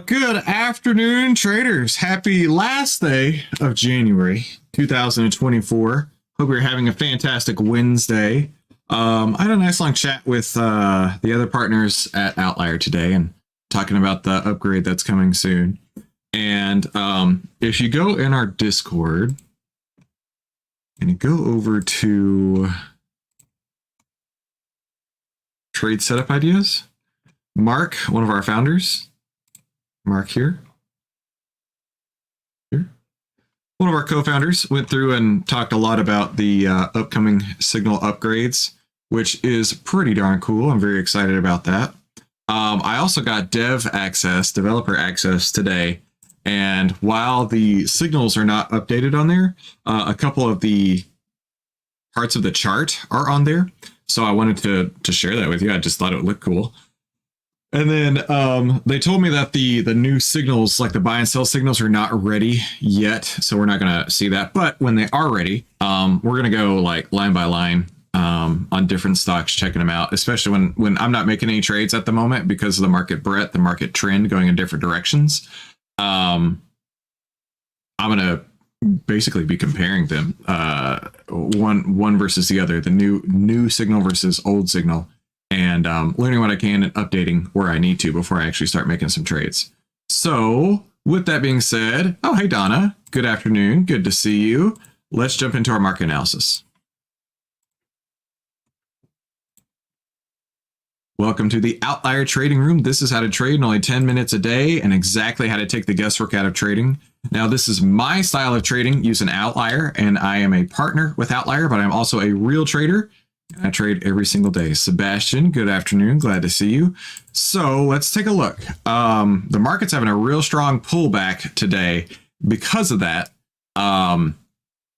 Good afternoon, traders. Happy last day of January 2024. Hope you're having a fantastic Wednesday. I had a nice long chat with the other partners at Outlier today and talking about the upgrade that's coming soon. And if you go in our Discord and you go over to trade setup ideas, Mark, one of our founders, Mark here, one of our co-founders, went through and talked a lot about the upcoming signal upgrades, which is pretty darn cool. I'm very excited about that. I also got developer access today. And while the signals are not updated on there, a couple of the parts of the chart are on there. So I wanted to share that with you. I just thought it would look cool. And then they told me that the new signals, like the buy and sell signals, are not ready yet. So we're not going to see that. But when they are ready, we're going to go like line by line on different stocks, checking them out, especially when I'm not making any trades at the moment because of the market breadth, the market trend going in different directions. I'm going to basically be comparing them one versus the other, the new signal versus old signal. And learning what I can and updating where I need to before I actually start making some trades. So with that being said, oh, hey, Donna, good afternoon. Good to see you. Let's jump into our market analysis. Welcome to the Outlier Trading Room. This is how to trade in only 10 minutes a day and exactly how to take the guesswork out of trading. Now, this is my style of trading using Outlier, and I am a partner with Outlier, but I'm also a real trader. I trade every single day. Sebastian, good afternoon. Glad to see you. So let's take a look. The market's having a real strong pullback today. Because of that, I'm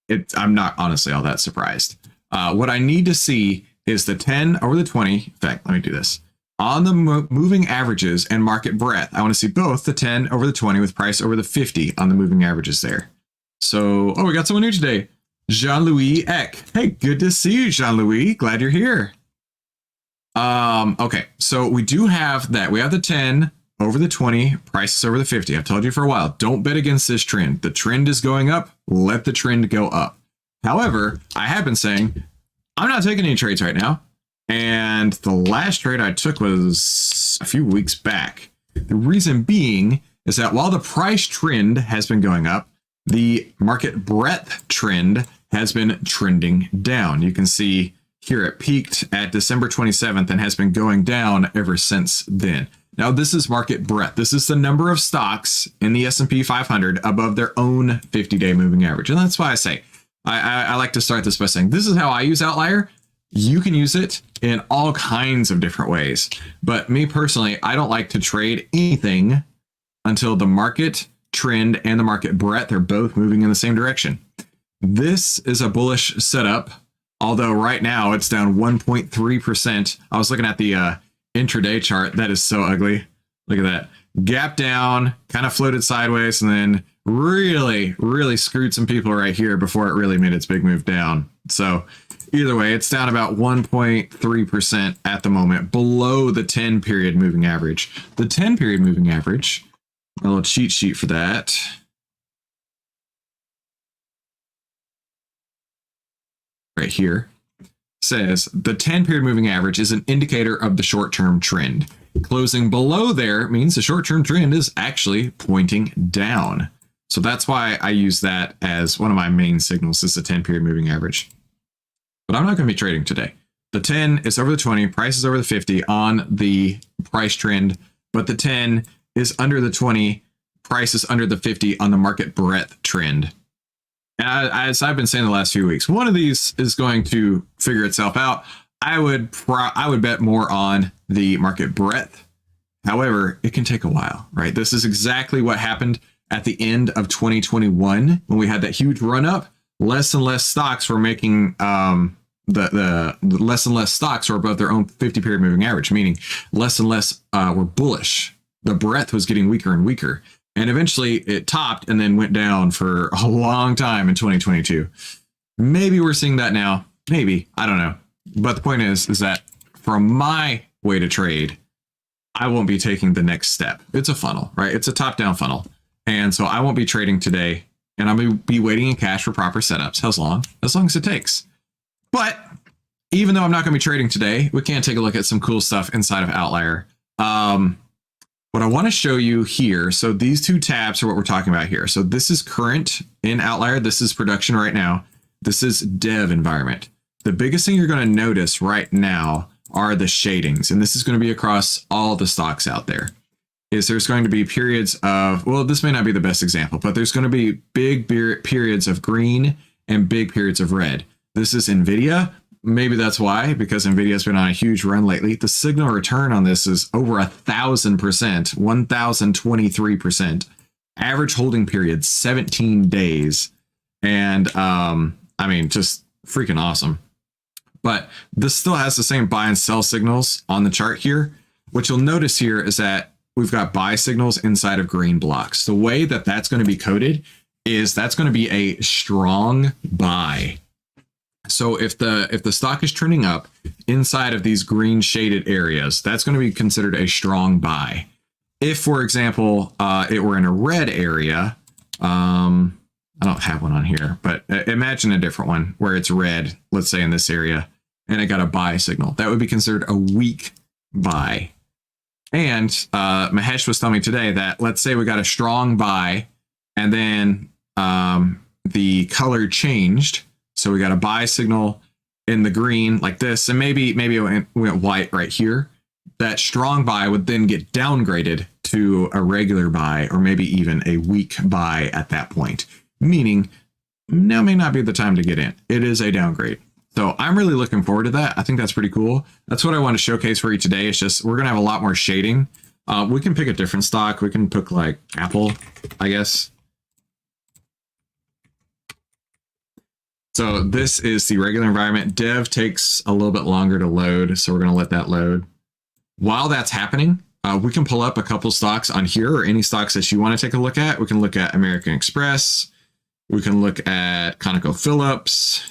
not honestly all that surprised. What I need to see is the 10 over the 20. In fact, let me do this. On the moving averages and market breadth, I want to see both the 10 over the 20 with price over the 50 on the moving averages there. So, we got someone new today. Jean-Louis Eck. Hey, good to see you, Jean-Louis. Glad you're here. Okay, so we do have that. We have the 10 over the 20, prices over the 50. I've told you for a while, don't bet against this trend. The trend is going up. Let the trend go up. However, I have been saying, I'm not taking any trades right now. And the last trade I took was a few weeks back. The reason being is that while the price trend has been going up, the market breadth trend has been trending down. You can see here it peaked at December 27th and has been going down ever since then. Now, this is market breadth. This is the number of stocks in the S&P 500 above their own 50-day moving average. And that's why I say, I like to start this by saying, this is how I use Outlier. You can use it in all kinds of different ways. But me personally, I don't like to trade anything until the market trend and the market breadth are both moving in the same direction. This is a bullish setup, although right now it's down 1.3%. I was looking at the intraday chart. That is so ugly. Look at that. Gap down, kind of floated sideways, and then really screwed some people right here before it really made its big move down. So either way, it's down about 1.3% at the moment, below the 10-period moving average. The 10-period moving average, a little cheat sheet for that. Right here says the 10-period moving average is an indicator of the short-term trend. Closing below there means the short-term trend is actually pointing down. So that's why I use that as one of my main signals is the 10-period moving average. But I'm not going to be trading today. The 10 is over the 20, price is over the 50 on the price trend, but the 10 is under the 20, price is under the 50 on the market breadth trend. And as I've been saying the last few weeks, one of these is going to figure itself out. I would bet more on the market breadth. However, it can take a while, right? This is exactly what happened at the end of 2021 when we had that huge run up. Less and less stocks were making the less and less stocks were above their own 50-period moving average, meaning less and less were bullish. The breadth was getting weaker and weaker. And eventually it topped and then went down for a long time in 2022. Maybe we're seeing that now. Maybe. I don't know. But the point is that from my way to trade, I won't be taking the next step. It's a funnel, right? It's a top-down funnel. And so I won't be trading today, and I'm going to be waiting in cash for proper setups. How long? As long as it takes. But even though I'm not going to be trading today, we can take a look at some cool stuff inside of Outlier. What I want to show you here, so these two tabs are what we're talking about here. So this is current in Outlier. This is production right now. This is dev environment. The biggest thing you're going to notice right now are the shadings. And this is going to be across all the stocks out there. Is there's going to be periods of, well, this may not be the best example, but there's going to be big periods of green and big periods of red. This is NVIDIA. Maybe that's why, because NVIDIA's been on a huge run lately. The signal return on this is over 1,000%, 1,023%. Average holding period, 17 days. And I mean, just freaking awesome. But this still has the same buy and sell signals on the chart here. What you'll notice here is that we've got buy signals inside of green blocks. The way that that's going to be coded is that's going to be a strong buy. So if the stock is trending up inside of these green shaded areas, that's going to be considered a strong buy. If, for example, it were in a red area, I don't have one on here, but imagine a different one where it's red, let's say in this area, and it got a buy signal. That would be considered a weak buy. And Mahesh was telling me today that let's say we got a strong buy and then the color changed. So we got a buy signal in the green like this, and maybe it went white right here. That strong buy would then get downgraded to a regular buy or maybe even a weak buy at that point, meaning now may not be the time to get in. It is a downgrade. So I'm really looking forward to that. I think that's pretty cool. That's what I want to showcase for you today. It's just we're going to have a lot more shading. We can pick a different stock. We can pick like Apple, I guess. So this is the regular environment. Dev takes a little bit longer to load, so we're going to let that load. While that's happening, we can pull up a couple stocks on here or any stocks that you want to take a look at. We can look at American Express. We can look at ConocoPhillips.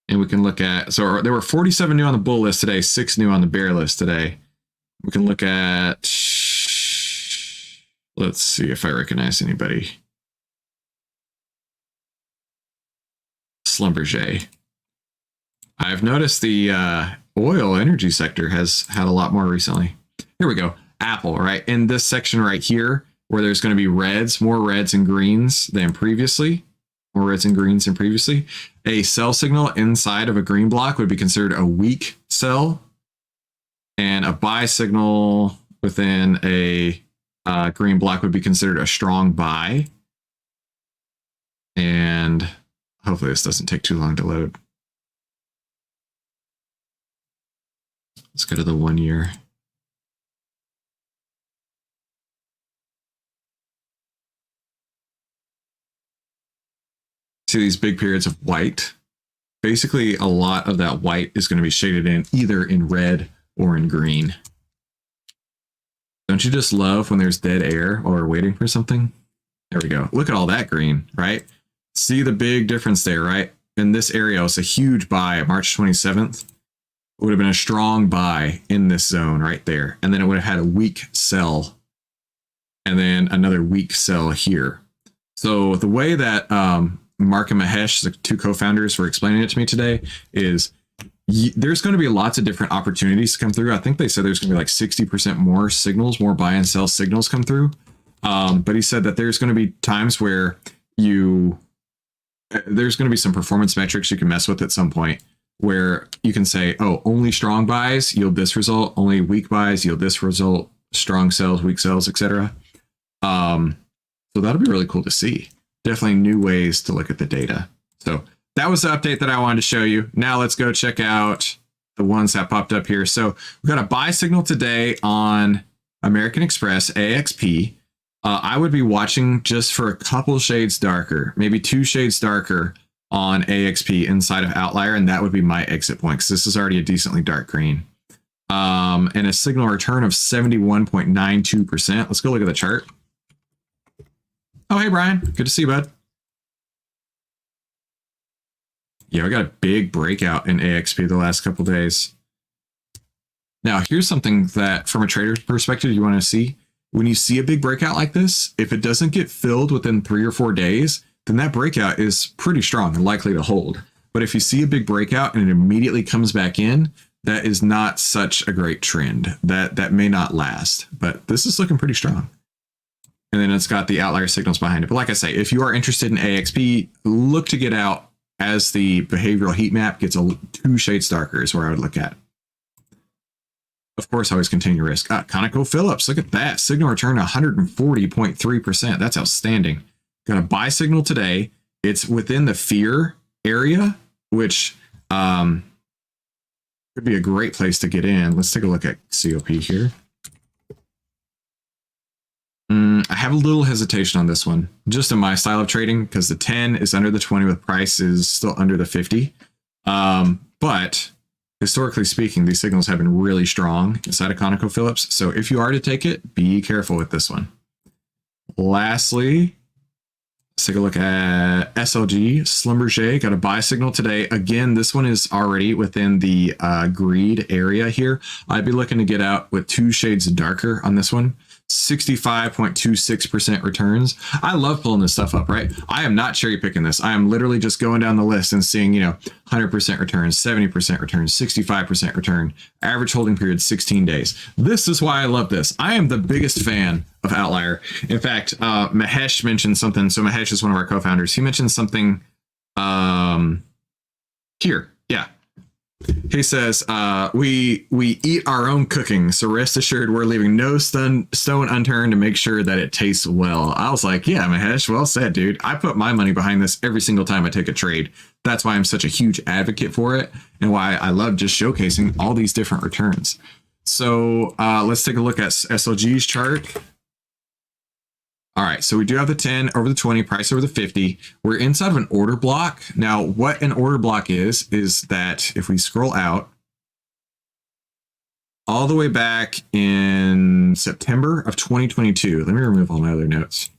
And we can look at, so there were 47 new on the bull list today, 6 new on the bear list today. We can look at, let's see if I recognize anybody. Schlumberger. I've noticed the oil energy sector has had a lot more recently. Here we go. Apple, right? In this section right here, where there's going to be reds, more reds and greens than previously. More reds and greens than previously. A sell signal inside of a green block would be considered a weak sell. And a buy signal within a green block would be considered a strong buy. And hopefully this doesn't take too long to load. Let's go to the 1 year. See these big periods of white. Basically, a lot of that white is going to be shaded in either in red or in green. Don't you just love when there's dead air while we're waiting for something? There we go. Look at all that green, right? See the big difference there, right? In this area, it's a huge buy. March 27th. It would have been a strong buy in this zone right there. And then it would have had a weak sell. And then another weak sell here. So the way that Mark and Mahesh, the two co-founders, were explaining it to me today is there's going to be lots of different opportunities to come through. I think they said there's going to be like 60% more signals, more buy and sell signals come through. But he said that there's going to be times where there's going to be some performance metrics you can mess with at some point where you can say, oh, only strong buys yield this result, only weak buys yield this result, strong sells, weak sells, etc. So that'll be really cool to see. Definitely new ways to look at the data. So that was the update that I wanted to show you. Now let's go check out the ones that popped up here. So we got a buy signal today on American Express, AXP. I would be watching just for a couple shades darker, maybe 2 shades darker on AXP inside of Outlier, and that would be my exit point because this is already a decently dark green. And a signal return of 71.92%. Let's go look at the chart. Oh, hey, Brian. Good to see you, bud. Yeah, we got a big breakout in AXP the last couple days. Now, here's something that from a trader's perspective, you want to see. When you see a big breakout like this, if it doesn't get filled within 3 or 4 days, then that breakout is pretty strong and likely to hold. But if you see a big breakout and it immediately comes back in, that is not such a great trend. That may not last, but this is looking pretty strong. And then it's got the outlier signals behind it. But like I say, if you are interested in AXP, look to get out as the behavioral heat map gets 2 shades darker is where I would look at. Of course, always continue risk. ConocoPhillips, look at that. Signal return 140.3%. That's outstanding. Got a buy signal today. It's within the fear area, which could be a great place to get in. Let's take a look at COP here. I have a little hesitation on this one, just in my style of trading, because the 10 is under the 20 with price is still under the 50. But historically speaking, these signals have been really strong inside of ConocoPhillips. So if you are to take it, be careful with this one. Lastly, let's take a look at SLG. Schlumberger got a buy signal today. Again, this one is already within the greed area here. I'd be looking to get out with 2 shades darker on this one. 65.26% returns. I love pulling this stuff up, right? I am not cherry picking this. I am literally just going down the list and seeing, 100% returns, 70% returns, 65% return, average holding period 16 days. This is why I love this. I am the biggest fan of Outlier. In fact, Mahesh mentioned something. So Mahesh is one of our co-founders. He mentioned something here. Yeah. He says, we eat our own cooking, so rest assured we're leaving no stone unturned to make sure that it tastes well. I was like, yeah, Mahesh, well said, dude. I put my money behind this every single time I take a trade. That's why I'm such a huge advocate for it and why I love just showcasing all these different returns. So let's take a look at SLG's chart. All right, so we do have the 10 over the 20, price over the 50. We're inside of an order block. Now, what an order block is that if we scroll out all the way back in September of 2022, let me remove all my other notes.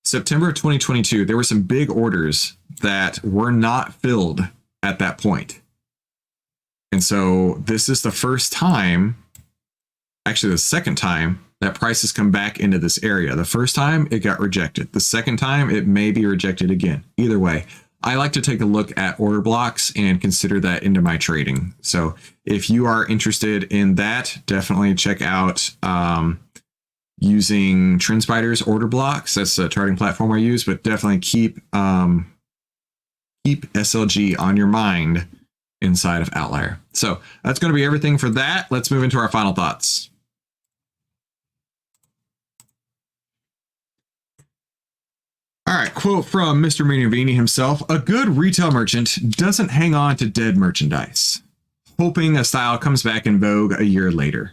September of 2022, there were some big orders that were not filled at that point. And so this is the first time, actually the second time, that prices come back into this area. The first time it got rejected. The second time it may be rejected again. Either way, I like to take a look at order blocks and consider that into my trading. So if you are interested in that, definitely check out using TrendSpider's order blocks. That's a charting platform I use, but definitely keep SLG on your mind inside of Outlier. So that's going to be everything for that. Let's move into our final thoughts. All right, quote from Mr. Minervini himself: a good retail merchant doesn't hang on to dead merchandise, hoping a style comes back in vogue a year later.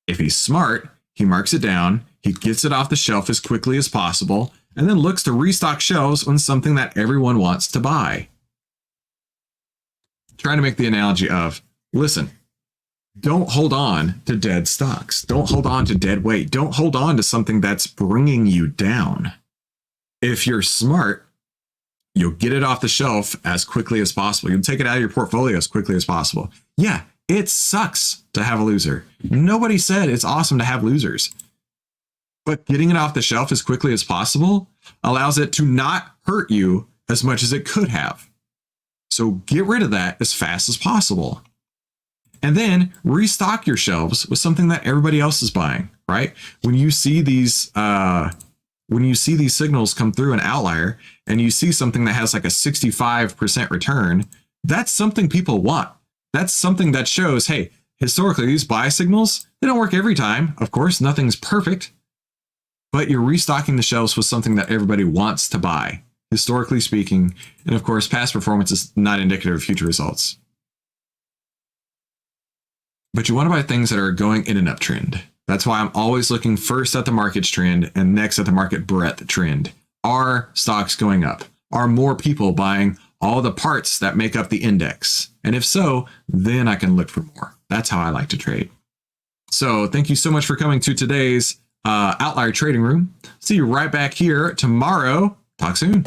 If he's smart, he marks it down, he gets it off the shelf as quickly as possible, and then looks to restock shelves on something that everyone wants to buy. Trying to make the analogy of, listen, don't hold on to dead stocks. Don't hold on to dead weight. Don't hold on to something that's bringing you down. If you're smart, you'll get it off the shelf as quickly as possible. You'll take it out of your portfolio as quickly as possible. Yeah, it sucks to have a loser. Nobody said it's awesome to have losers. But getting it off the shelf as quickly as possible allows it to not hurt you as much as it could have. So get rid of that as fast as possible. And then restock your shelves with something that everybody else is buying, right? When you see these signals come through an outlier and you see something that has like a 65% return, that's something people want. That's something that shows, hey, historically, these buy signals, they don't work every time. Of course, nothing's perfect, but you're restocking the shelves with something that everybody wants to buy, historically speaking. And of course, past performance is not indicative of future results. But you want to buy things that are going in an uptrend. That's why I'm always looking first at the market's trend and next at the market breadth trend. Are stocks going up? Are more people buying all the parts that make up the index? And if so, then I can look for more. That's how I like to trade. So thank you so much for coming to today's Outlier Trading Room. See you right back here tomorrow. Talk soon.